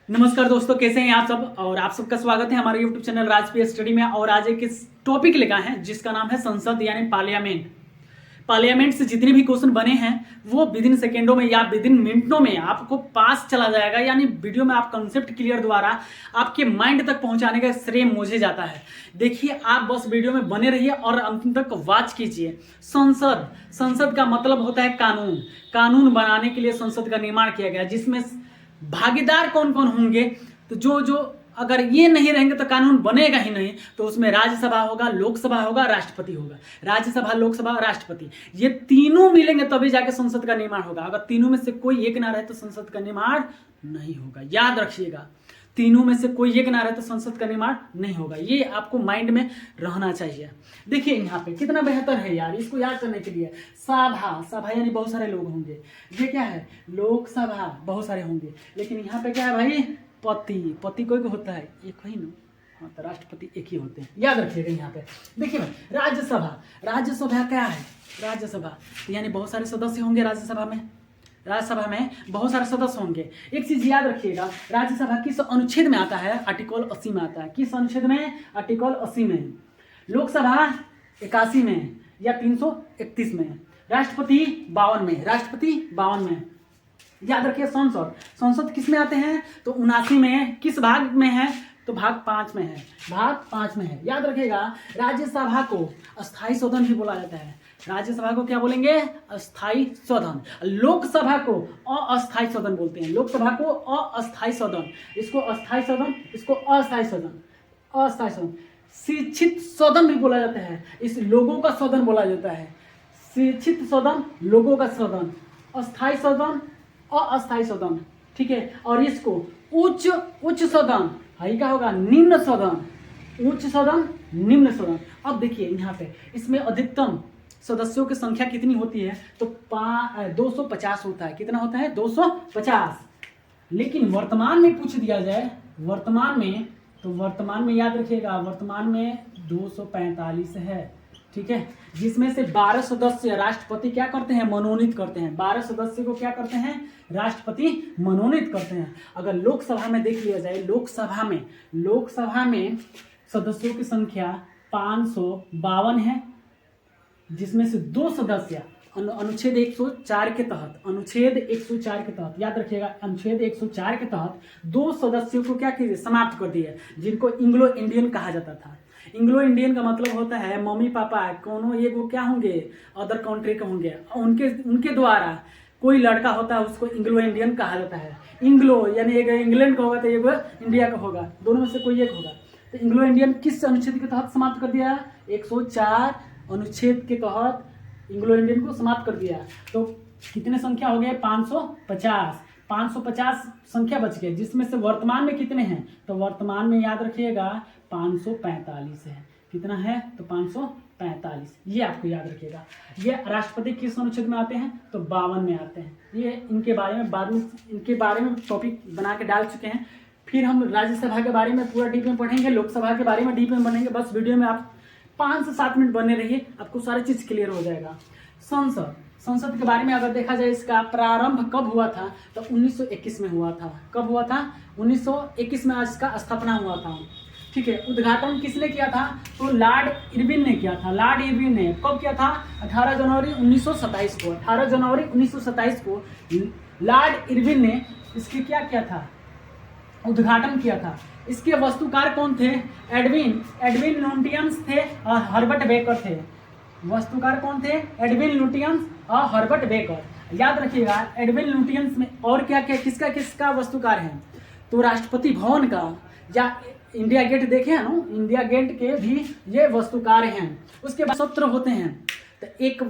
नमस्कार दोस्तों, कैसे हैं आप सब। और आप सबका स्वागत है हमारे YouTube चैनल राजपीय स्टडी में। और आज एक इस टॉपिक लेकर है जिसका नाम है संसद यानी पार्लियामेंट। पार्लियामेंट से जितने भी क्वेश्चन बने हैं वो विद इन सेकेंडों में या विद इन मिनटों में आपको पास चला जाएगा। यानी वीडियो में आप कंसेप्ट क्लियर द्वारा आपके माइंड तक पहुंचाने का श्रेय मुझे जाता है। देखिए, आप बस वीडियो में बने रहिए और अंत तक वॉच कीजिए। संसद का मतलब होता है कानून। कानून बनाने के लिए संसद का निर्माण किया गया, जिसमें भागीदार कौन कौन होंगे। तो जो अगर ये नहीं रहेंगे तो कानून बनेगा ही नहीं। तो उसमें राज्यसभा होगा, लोकसभा होगा, राष्ट्रपति होगा। राज्यसभा, लोकसभा, राष्ट्रपति, ये तीनों मिलेंगे तभी जाके संसद का निर्माण होगा। अगर तीनों में से कोई एक ना रहे तो संसद का निर्माण नहीं होगा। याद रखिएगा, तीनों में से कोई एक ना रहे तो संसद का निर्माण नहीं होगा। ये आपको माइंड में रहना चाहिए। देखिए यहाँ पे कितना बेहतर है यार, इसको याद करने के लिए। सभा यानी बहुत सारे लोग होंगे। ये क्या है? लोकसभा, बहुत सारे होंगे। लेकिन यहाँ पे क्या है भाई? पति कोई होता है? एक ही ना। हाँ, तो राष्ट्रपति एक ही होते हैं। याद रखिएगा यहाँ पे। देखिए भाई, राज्यसभा क्या है? राज्यसभा यानी बहुत सारे सदस्य होंगे। राज्यसभा में बहुत सारे सदस्य होंगे। एक चीज याद रखिएगा, राज्यसभा किस अनुच्छेद में आता है? आर्टिकल 80 में आता है। किस अनुच्छेद में? आर्टिकल 80 में। लोकसभा 81 में या 331 में। राष्ट्रपति 52 में। याद रखिए, संसद किस में आते हैं? तो 79 में। किस भाग में है? तो भाग 5 में है। याद रखिएगा, राज्यसभा को अस्थायी सदन भी बोला जाता है। राज्यसभा को क्या बोलेंगे? अस्थायी सदन। लोकसभा को अस्थायी सदन बोलते हैं। लोकसभा को अस्थायी सदन, इसको अस्थायी सदन, इसको अस्थायी सदन। शिक्षित सदन भी बोला जाता है। इस लोगों का सदन बोला जाता है। शिक्षित सदन, लोगों का सदन, अस्थायी सदन, अस्थायी सदन। ठीक है। और इसको उच्च सदन, हाई का होगा निम्न सदन। उच्च सदन, निम्न सदन। अब देखिए यहाँ पे इसमें अधिकतम सदस्यों की संख्या कितनी होती है? तो 250 होता है। कितना होता है? 250। लेकिन वर्तमान में पूछ दिया जाए, वर्तमान में याद रखिएगा, वर्तमान में 245 है। ठीक है। जिसमें से 12 सदस्य राष्ट्रपति क्या करते हैं? मनोनीत करते हैं। 12 सदस्य को क्या करते हैं? राष्ट्रपति मनोनीत करते हैं। अगर लोकसभा में देख लिया जाए, लोकसभा में सदस्यों की संख्या 552 है, जिसमें से 2 सदस्य अनुच्छेद 104 के तहत, याद रखिएगा, अनुच्छेद 104 के तहत 2 सदस्यों को क्या कीजिए? समाप्त कर दिए, जिनको इंग्लो इंडियन कहा जाता था। इंग्लो इंडियन का मतलब होता है मम्मी पापा कोनो ये वो क्या होंगे? अदर कंट्री के होंगे। उनके द्वारा कोई लड़का होता है, उसको इंग्लो इंडियन कहा जाता है। इंग्लो यानी एक इंग्लैंड का होगा तो एक इंडिया का होगा, दोनों में से कोई एक होगा। तो इंग्लो इंडियन किस अनुच्छेद के तहत समाप्त कर दिया? 104 अनुच्छेद के तहत इंग्लो इंडियन को समाप्त कर दिया। तो कितने संख्या हो गए? 550 संख्या बच गए, जिसमें से वर्तमान में कितने हैं? तो वर्तमान में याद रखिएगा 545 है। कितना है? तो 545। ये आपको याद रखिएगा। ये राष्ट्रपति किस अनुच्छेद में आते हैं? तो 52 में आते हैं। ये इनके बारे में टॉपिक बना के डाल चुके हैं। फिर हम राज्यसभा के बारे में पूरा डीप में पढ़ेंगे, लोकसभा के बारे में डीप में पढ़ेंगे। बस वीडियो में आप 5 से 7 मिनट बने रहिए, आपको सारी चीज क्लियर हो जाएगा। संसद के बारे में अगर देखा जाए, इसका प्रारंभ कब हुआ था? तो 1921 में हुआ था। कब हुआ था? 1921 में इसका स्थापना हुआ था। ठीक है। उद्घाटन किसने किया था? तो लॉर्ड इरविन ने किया था। लॉर्ड इरविन ने कब किया था? 18 जनवरी 1927 को। 18 जनवरी 1927 को लॉर्ड इरविन ने इसकी क्या किया था? उद्घाटन किया था। इसके वस्तुकार कौन थे? एडविन लुटियंस थे और हर्बर्ट बेकर थे। वस्तुकार कौन थे? एडविन लुटियंस और हर्बर्ट बेकर। याद रखिएगा, एडविन लुटियंस में और क्या क्या किसका वस्तुकार है? तो राष्ट्रपति भवन का, या इंडिया गेट देखे हैं ना, इंडिया गेट के भी ये वस्तुकार हैं। उसके बाद सत्र होते हैं। तो एक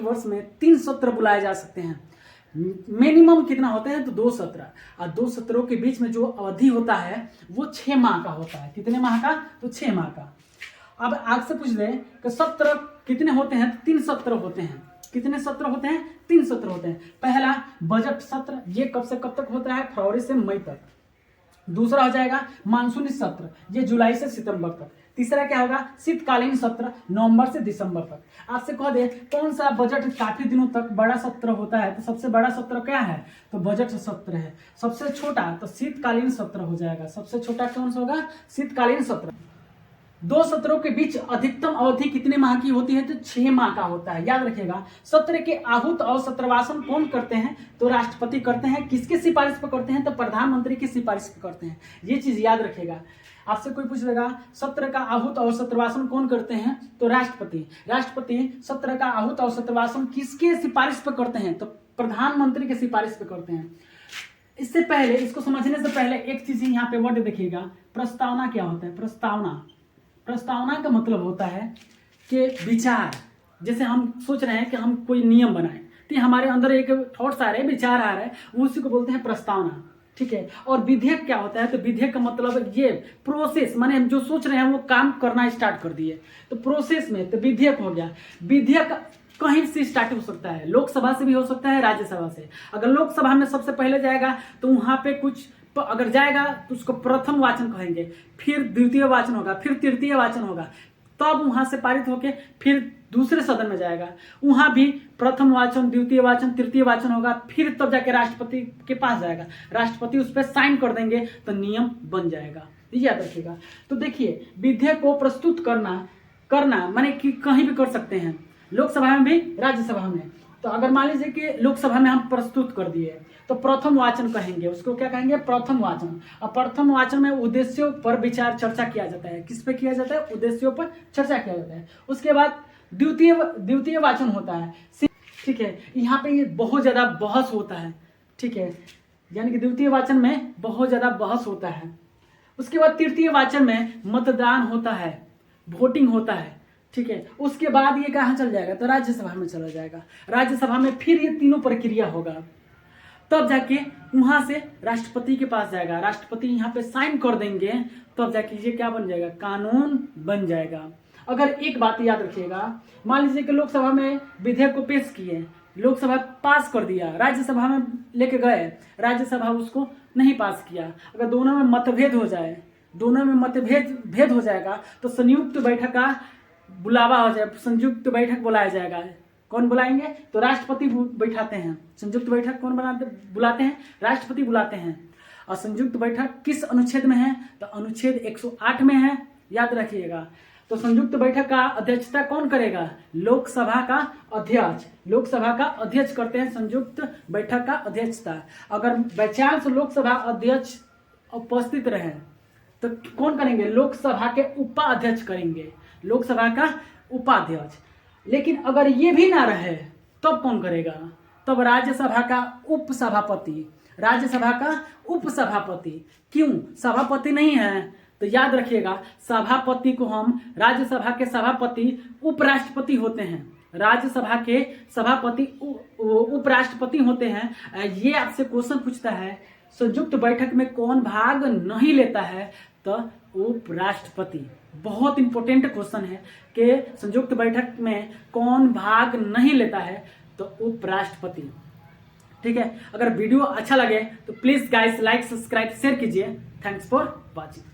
वर्ष में 3 सत्र बुलाए जा सकते हैं। मिनिमम कितना होते हैं? तो 2 सत्र। और 2 सत्रों के बीच में जो अवधि होता है वो 6 माह का होता है। कितने माह का? तो 6 माह का। अब आग से पूछ दें कि सत्र कितने होते हैं? 3 सत्र होते हैं। कितने सत्र होते हैं? 3 सत्र होते हैं। पहला बजट सत्र, ये कब से कब तक होता है? फरवरी से मई तक। दूसरा हो जाएगा मानसूनी सत्र, ये जुलाई से सितंबर तक। तीसरा क्या होगा, शीतकालीन सत्र नवंबर से दिसंबर तक। आपसे कह दे कौन सा बजट काफी दिनों तक बड़ा सत्र होता है, तो सबसे बड़ा सत्र क्या है, तो बजट सत्र है। सबसे छोटा तो शीतकालीन सत्र हो जाएगा, सबसे छोटा कौन सा होगा, शीतकालीन सत्र। दो सत्रों के बीच अधिकतम अवधि कितने माह की होती है, तो 6 माह का होता है। याद रखिएगा, सत्र के आहूत और सत्रवासन कौन करते हैं, तो राष्ट्रपति करते हैं। किसके सिफारिश पर करते हैं, तो प्रधानमंत्री की सिफारिश पर करते हैं। ये चीज याद रखिएगा। आपसे कोई पूछ लेगा सत्र का आहूत और सत्रवासन कौन करते हैं, तो राष्ट्रपति। राष्ट्रपति सत्र का आहूत और सत्रवासन किसके सिफारिश पर करते हैं, तो प्रधानमंत्री के सिफारिश पर करते हैं। इससे पहले, इसको समझने से पहले एक चीज यहाँ पे वर्ड देखिएगा, प्रस्तावना क्या होता है। प्रस्तावना, प्रस्तावना का मतलब होता है कि विचार। जैसे हम सोच रहे हैं कि हम कोई नियम बनाएं, तो हमारे अंदर एक थॉट्स आ रहे हैं, विचार आ रहा है, उसी को बोलते हैं प्रस्तावना। ठीक है। और विधेयक क्या होता है, तो विधेयक का मतलब ये प्रोसेस, माने हम जो सोच रहे हैं वो काम करना स्टार्ट कर दिए, तो प्रोसेस में तो विधेयक हो गया। विधेयक कहीं से स्टार्ट हो सकता है, लोकसभा से भी हो सकता है, राज्यसभा से। अगर लोकसभा में सबसे पहले जाएगा तो वहां पे कुछ अगर जाएगा तो उसको प्रथम वाचन कहेंगे, फिर द्वितीय वाचन होगा, फिर तृतीय वाचन होगा, तब वहां से पारित होके फिर दूसरे सदन में जाएगा, वहां भी प्रथम वाचन, द्वितीय वाचन, तृतीय वाचन होगा, फिर तब जाके राष्ट्रपति के पास जाएगा, राष्ट्रपति उस पर साइन कर देंगे तो नियम बन जाएगा। याद रखिएगा। तो देखिए, विधेयक को प्रस्तुत करना माने कि कहीं भी कर सकते हैं, लोकसभा में भी, राज्यसभा में। तो अगर मान लीजिए कि लोकसभा में हम प्रस्तुत कर दिए तो प्रथम वाचन कहेंगे, उसको क्या कहेंगे, प्रथम वाचन। और प्रथम वाचन में उद्देश्यों पर विचार चर्चा किया जाता है। किस पे किया जाता है, उद्देश्यों पर चर्चा किया जाता है। उसके बाद द्वितीय वाचन होता है। ठीक है, यहाँ पे ये बहुत ज्यादा बहस होता है। ठीक है, यानी कि द्वितीय वाचन में बहुत ज्यादा बहस होता है। उसके बाद तृतीय वाचन में मतदान होता है, वोटिंग होता है। ठीक है, उसके बाद ये कहाँ चल जाएगा, तो राज्यसभा में चला जाएगा। राज्यसभा में फिर ये तीनों प्रक्रिया होगा, तब जाके वहां से राष्ट्रपति के पास जाएगा, राष्ट्रपति यहाँ पे साइन कर देंगे, तब जाके ये क्या बन जाएगा, कानून बन जाएगा। अगर एक बात याद रखिएगा, मान लीजिए कि लोकसभा में विधेयक को पेश किए, लोकसभा पास कर दिया, राज्यसभा में लेके गए, राज्यसभा उसको नहीं पास किया, अगर दोनों में मतभेद हो जाए, दोनों में मतभेद हो जाएगा तो संयुक्त बैठक का बुलावा हो जाए, संयुक्त बैठक बुलाया जाएगा। कौन बुलाएंगे, तो राष्ट्रपति बैठाते हैं। संयुक्त बैठक कौन बुलाते हैं, राष्ट्रपति बुलाते हैं। और संयुक्त बैठक किस अनुच्छेद में है, तो अनुच्छेद 108 में है, याद रखिएगा। तो संयुक्त बैठक का अध्यक्षता कौन करेगा, लोकसभा का अध्यक्ष। लोकसभा का अध्यक्ष करते हैं संयुक्त बैठक का अध्यक्षता। अगर बाई चांस लोकसभा अध्यक्ष उपस्थित रहे तो कौन करेंगे, लोकसभा के उपाध्यक्ष करेंगे, लोकसभा का उपाध्यक्ष। लेकिन अगर ये भी ना रहे तब कौन करेगा, तब राज्यसभा का उपसभापति। राज्यसभा का उपसभापति, क्यों, सभापति नहीं है तो याद रखिएगा, सभापति को हम, राज्यसभा के सभापति उपराष्ट्रपति होते हैं, राज्यसभा के सभापति उपराष्ट्रपति होते हैं। ये आपसे क्वेश्चन पूछता है संयुक्त बैठक में कौन भाग नहीं लेता है, तो उपराष्ट्रपति। बहुत इंपॉर्टेंट क्वेश्चन है कि संयुक्त बैठक में कौन भाग नहीं लेता है, तो उपराष्ट्रपति। ठीक है, अगर वीडियो अच्छा लगे तो please guys like, subscribe, share कीजिए। Thanks for watching.